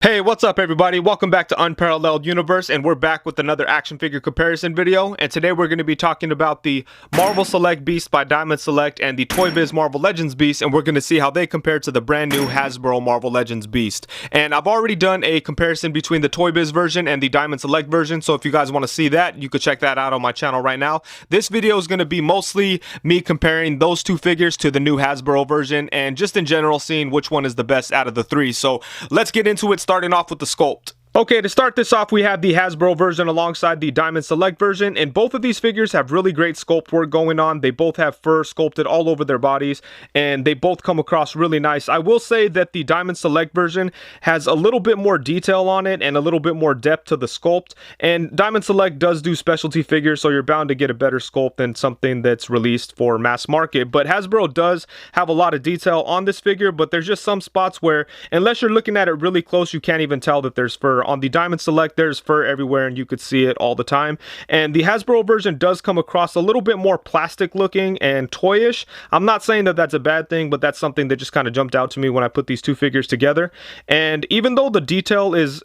Hey, what's up everybody? Welcome back to Unparalleled Universe, and we're back with another action figure comparison video. And today we're going to be talking about the Marvel Select Beast by Diamond Select and the Toybiz Marvel Legends Beast, and we're going to see how they compare to the brand new Hasbro Marvel Legends Beast. And I've already done a comparison between the Toybiz version and the Diamond Select version, so if you guys want to see that, you could check that out on my channel right now. This video is going to be mostly me comparing those two figures to the new Hasbro version, and just in general seeing which one is the best out of the three. So let's get into it, starting off with the sculpt. Okay, to start this off, we have the Hasbro version alongside the Diamond Select version, and both of these figures have really great sculpt work going on. They both have fur sculpted all over their bodies, and they both come across really nice. I will say that the Diamond Select version has a little bit more detail on it and a little bit more depth to the sculpt, and Diamond Select does do specialty figures, so you're bound to get a better sculpt than something that's released for mass market. But Hasbro does have a lot of detail on this figure, but there's just some spots where, unless you're looking at it really close, you can't even tell that there's fur. On the Diamond Select, there's fur everywhere and you could see it all the time. And the Hasbro version does come across a little bit more plastic looking and toyish. I'm not saying that that's a bad thing, but that's something that just kind of jumped out to me when I put these two figures together. And even though the detail is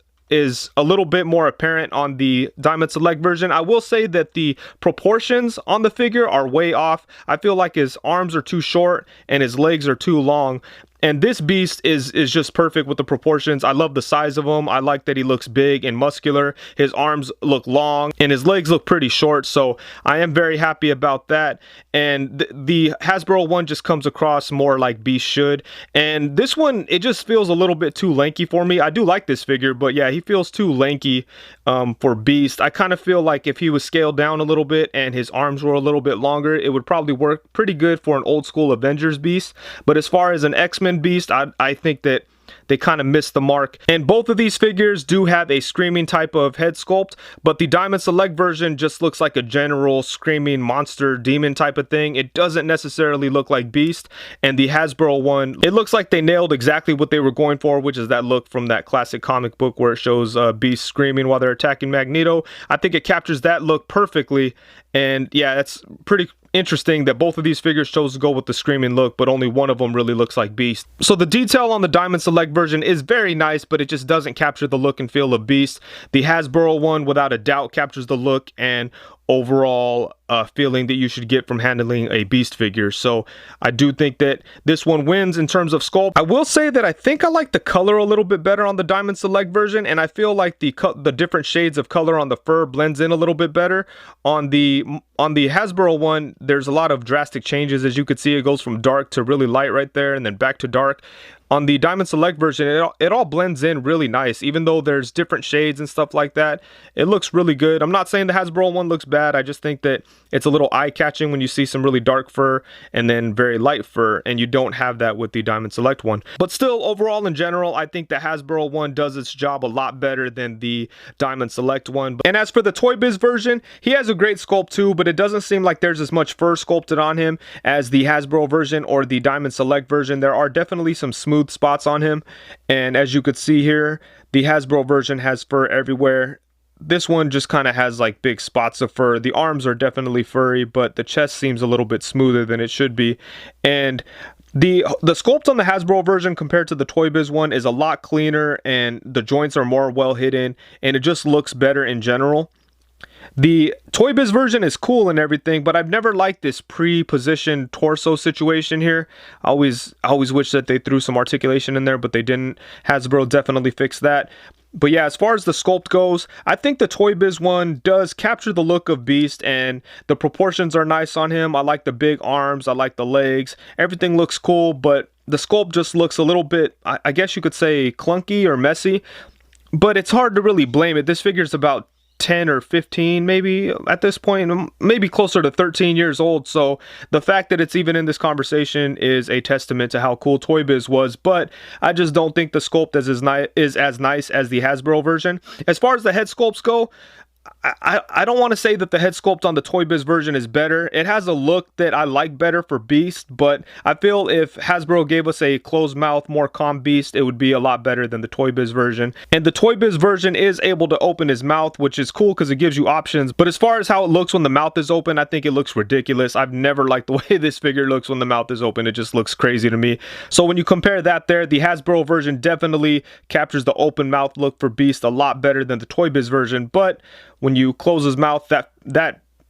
a little bit more apparent on the Diamond Select version, I will say that the proportions on the figure are way off. I feel like his arms are too short and his legs are too long. And this beast is just perfect with the proportions. I love the size of him. I like that he looks big and muscular. His arms look long and his legs look pretty short. So I am very happy about that. And the Hasbro one just comes across more like Beast should. And this one, it just feels a little bit too lanky for me. I do like this figure, but yeah, he feels too lanky for Beast. I kind of feel like if he was scaled down a little bit and his arms were a little bit longer, it would probably work pretty good for an old school Avengers Beast. But as far as an X-Men Beast, I think that they kind of missed the mark. And both of these figures do have a screaming type of head sculpt, but the Diamond Select version just looks like a general screaming monster demon type of thing. It doesn't necessarily look like Beast. And the Hasbro one, it looks like they nailed exactly what they were going for, which is that look from that classic comic book where it shows Beast screaming while they're attacking Magneto. I think it captures that look perfectly. And yeah, that's pretty interesting that both of these figures chose to go with the screaming look, but only one of them really looks like Beast. So the detail on the Diamond Select version is very nice, but it just doesn't capture the look and feel of Beast. The Hasbro one, without a doubt, captures the look and overall feeling that you should get from handling a Beast figure. So I do think that this one wins in terms of sculpt. I will say that I think I like the color a little bit better on the Diamond Select version, and I feel like the different shades of color on the fur blends in a little bit better. On the Hasbro one, there's a lot of drastic changes. As you could see, it goes from dark to really light right there and then back to dark. On the Diamond Select version, it all blends in really nice. Even though there's different shades and stuff like that, it looks really good. I'm not saying the Hasbro one looks bad. I just think that it's a little eye-catching when you see some really dark fur and then very light fur, and you don't have that with the Diamond Select one. But still, overall in general, I think the Hasbro one does its job a lot better than the Diamond Select one. And as for the Toybiz version, he has a great sculpt too, but it doesn't seem like there's as much fur sculpted on him as the Hasbro version or the Diamond Select version. There are definitely some smooth spots on him, and as you could see here, the Hasbro version has fur everywhere. This one just kind of has like big spots of fur. The arms are definitely furry, but the chest seems a little bit smoother than it should be. And the sculpt on the Hasbro version compared to the Toybiz one is a lot cleaner, and the joints are more well hidden, and it just looks better in general. The Toybiz version is cool and everything, but I've never liked this pre-positioned torso situation here. I always wish that they threw some articulation in there, but they didn't. Hasbro definitely fixed that. But yeah, as far as the sculpt goes, I think the Toybiz one does capture the look of Beast, and the proportions are nice on him. I like the big arms, I like the legs. Everything looks cool, but the sculpt just looks a little bit, I guess you could say, clunky or messy. But it's hard to really blame it. This figure's about 10 or 15 maybe at this point, maybe closer to 13 years old, so the fact that it's even in this conversation is a testament to how cool Toybiz was. But I just don't think the sculpt is as nice as the Hasbro version. As far as the head sculpts go, I don't want to say that the head sculpt on the Toybiz version is better. It has a look that I like better for Beast, but I feel if Hasbro gave us a closed mouth, more calm Beast, it would be a lot better than the Toybiz version. And the Toybiz version is able to open his mouth, which is cool because it gives you options. But as far as how it looks when the mouth is open, I think it looks ridiculous. I've never liked the way this figure looks when the mouth is open. It just looks crazy to me. So when you compare that there, the Hasbro version definitely captures the open mouth look for Beast a lot better than the Toybiz version. But when you close his mouth, that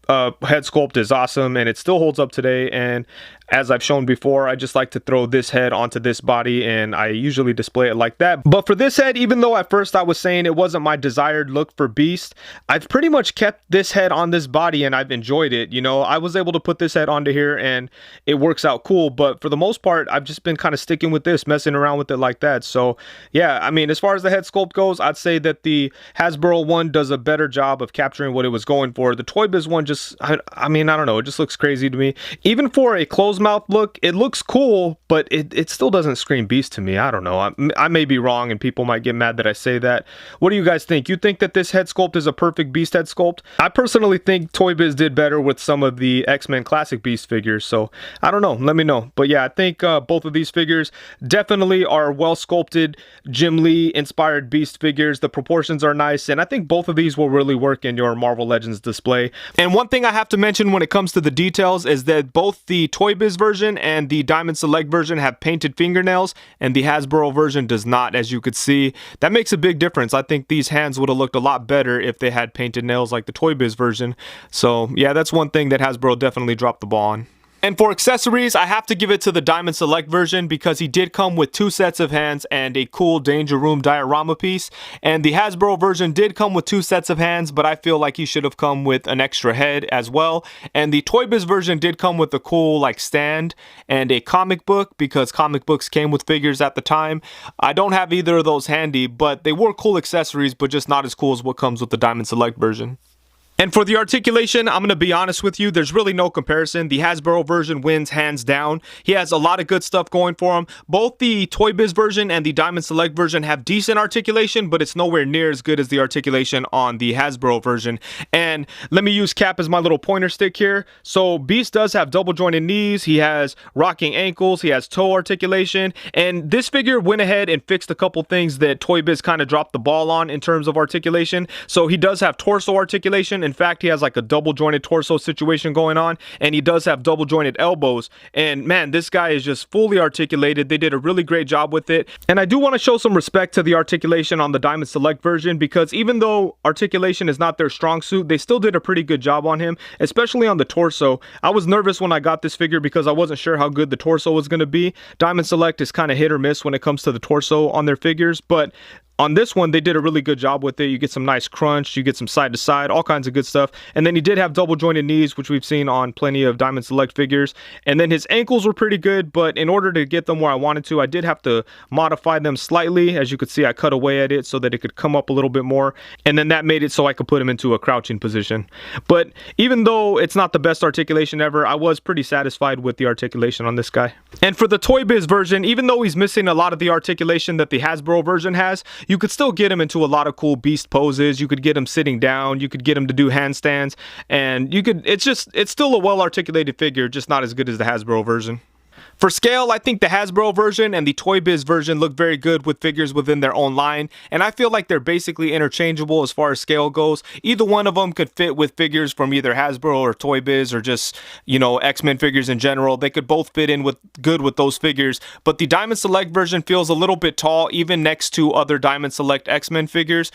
head sculpt is awesome, and it still holds up today. And as I've shown before, I just like to throw this head onto this body, and I usually display it like that. But for this head, even though at first I was saying it wasn't my desired look for Beast, I've pretty much kept this head on this body and I've enjoyed it. You know, I was able to put this head onto here and it works out cool, but for the most part, I've just been kind of sticking with this, messing around with it like that. So yeah, I mean, as far as the head sculpt goes, I'd say that the Hasbro one does a better job of capturing what it was going for. The Toybiz one just, I mean, I don't know, it just looks crazy to me. Even for a closed mouth look, it looks cool, but it still doesn't scream Beast to me. I don't know. I may be wrong and people might get mad that I say that. What do you guys think? You think that this head sculpt is a perfect Beast head sculpt? I personally think Toybiz did better with some of the X-Men Classic Beast figures, so I don't know. Let me know. But yeah, I think both of these figures definitely are well sculpted, Jim Lee inspired Beast figures. The proportions are nice, and I think both of these will really work in your Marvel Legends display. And one thing I have to mention when it comes to the details is that both the Toybiz version and the Diamond Select version have painted fingernails, and the Hasbro version does not, as you could see. That makes a big difference. I think these hands would have looked a lot better if they had painted nails like the Toybiz version. So yeah, that's one thing that Hasbro definitely dropped the ball on. And for accessories, I have to give it to the Diamond Select version because he did come with 2 sets of hands and a cool Danger Room diorama piece. And the Hasbro version did come with 2 sets of hands, but I feel like he should have come with an extra head as well. And the Toybiz version did come with a cool like stand and a comic book because comic books came with figures at the time. I don't have either of those handy, but they were cool accessories, but just not as cool as what comes with the Diamond Select version. And for the articulation, I'm going to be honest with you, there's really no comparison. The Hasbro version wins hands down. He has a lot of good stuff going for him. Both the Toybiz version and the Diamond Select version have decent articulation, but it's nowhere near as good as the articulation on the Hasbro version. And let me use Cap as my little pointer stick here. So Beast does have double jointed knees. He has rocking ankles. He has toe articulation. And this figure went ahead and fixed a couple things that Toybiz kind of dropped the ball on in terms of articulation. So he does have torso articulation. In fact, he has like a double jointed torso situation going on, and he does have double jointed elbows. And man, this guy is just fully articulated. They did a really great job with it. And I do want to show some respect to the articulation on the Diamond Select version, because even though articulation is not their strong suit, they still did a pretty good job on him, especially on the torso. I was nervous when I got this figure because I wasn't sure how good the torso was going to be. Diamond Select is kind of hit or miss when it comes to the torso on their figures, but on this one, they did a really good job with it. You get some nice crunch, you get some side to side, all kinds of good stuff. And then he did have double jointed knees, which we've seen on plenty of Diamond Select figures. And then his ankles were pretty good, but in order to get them where I wanted to, I did have to modify them slightly. As you could see, I cut away at it so that it could come up a little bit more. And then that made it so I could put him into a crouching position. But even though it's not the best articulation ever, I was pretty satisfied with the articulation on this guy. And for the Toybiz version, even though he's missing a lot of the articulation that the Hasbro version has, you could still get him into a lot of cool Beast poses. You could get him sitting down, you could get him to do handstands, and it's still a well articulated figure, just not as good as the Hasbro version. For scale, I think the Hasbro version and the Toybiz version look very good with figures within their own line, and I feel like they're basically interchangeable as far as scale goes. Either one of them could fit with figures from either Hasbro or Toybiz or just, you know, X-Men figures in general. They could both fit in with good with those figures, but the Diamond Select version feels a little bit tall even next to other Diamond Select X-Men figures.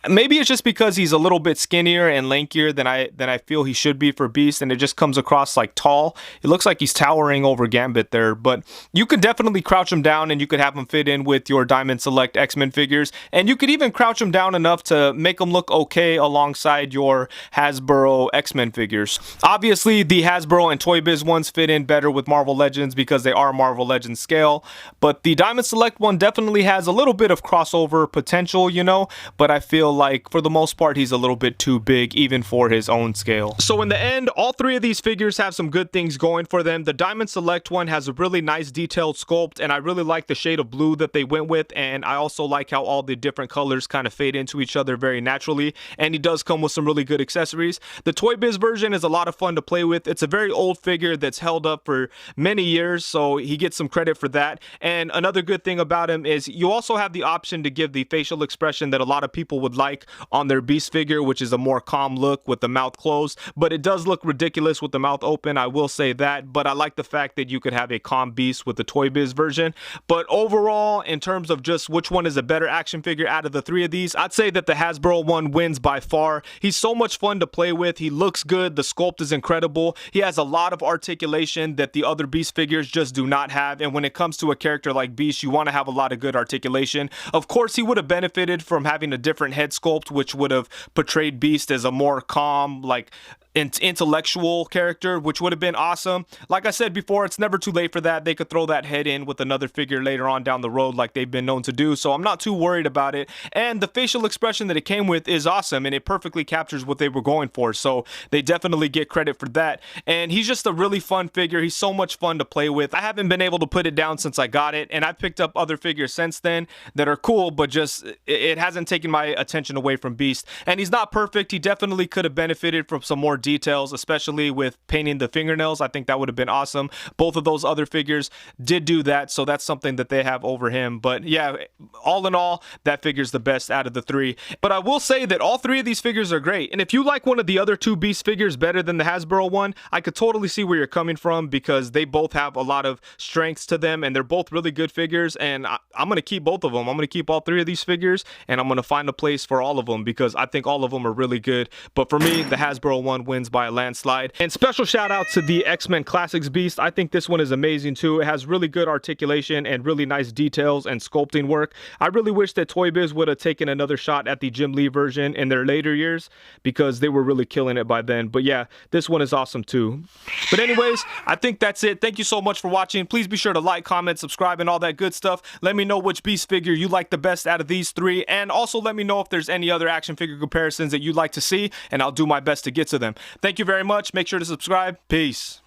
Maybe it's just because he's a little bit skinnier and lankier than I feel he should be for Beast, and it just comes across like tall. It looks like he's towering over Gambit there. But you could definitely crouch him down and you could have him fit in with your Diamond Select X-Men figures, and you could even crouch him down enough to make him look okay alongside your Hasbro X-Men figures. Obviously, the Hasbro and Toybiz ones fit in better with Marvel Legends because they are Marvel Legends scale, but the Diamond Select one definitely has a little bit of crossover potential, you know, but I feel like for the most part he's a little bit too big even for his own scale. So in the end, all three of these figures have some good things going for them. The Diamond Select one has has a really nice detailed sculpt, and I really like the shade of blue that they went with, and I also like how all the different colors kind of fade into each other very naturally, and he does come with some really good accessories. The Toybiz version is a lot of fun to play with. It's a very old figure that's held up for many years, so he gets some credit for that. And another good thing about him is you also have the option to give the facial expression that a lot of people would like on their Beast figure, which is a more calm look with the mouth closed, but it does look ridiculous with the mouth open, I will say that. But I like the fact that you could have a calm Beast with the Toybiz version. But overall, in terms of just which one is a better action figure out of the three of these, I'd say that the Hasbro one wins by far. He's so much fun to play with. He looks good. The sculpt is incredible. He has a lot of articulation that the other Beast figures just do not have. And when it comes to a character like Beast, you want to have a lot of good articulation. Of course, he would have benefited from having a different head sculpt, which would have portrayed Beast as a more calm, like intellectual character, which would have been awesome. Like I said before, it's never too late for that. They could throw that head in with another figure later on down the road like they've been known to do, so I'm not too worried about it. And the facial expression that it came with is awesome, and it perfectly captures what they were going for, so they definitely get credit for that. And he's just a really fun figure. He's so much fun to play with. I haven't been able to put it down since I got it, and I've picked up other figures since then that are cool, but just it hasn't taken my attention away from Beast. And he's not perfect. He definitely could have benefited from some more details, especially with painting the fingernails. I think that would have been awesome. Both of those other figures did do that, so that's something that they have over him. But yeah, all in all, that figure's the best out of the three. But I will say that all three of these figures are great, and if you like one of the other two Beast figures better than the Hasbro one, I could totally see where you're coming from, because they both have a lot of strengths to them, and they're both really good figures, and I'm going to keep both of them. I'm going to keep all three of these figures, and I'm going to find a place for all of them, because I think all of them are really good. But for me, the Hasbro one wins by a landslide. And special shout out to the X-Men Classics Beast. I think this one is amazing too. It has really good articulation and really nice details and sculpting work. I really wish that Toybiz would have taken another shot at the Jim Lee version in their later years, because they were really killing it by then. But yeah, this one is awesome too. But anyways, I think that's it. Thank you so much for watching. Please be sure to like, comment, subscribe, and all that good stuff. Let me know which Beast figure you like the best out of these three, and also let me know if there's any other action figure comparisons that you'd like to see, and I'll do my best to get to them. Thank you very much. Make sure to subscribe. Peace.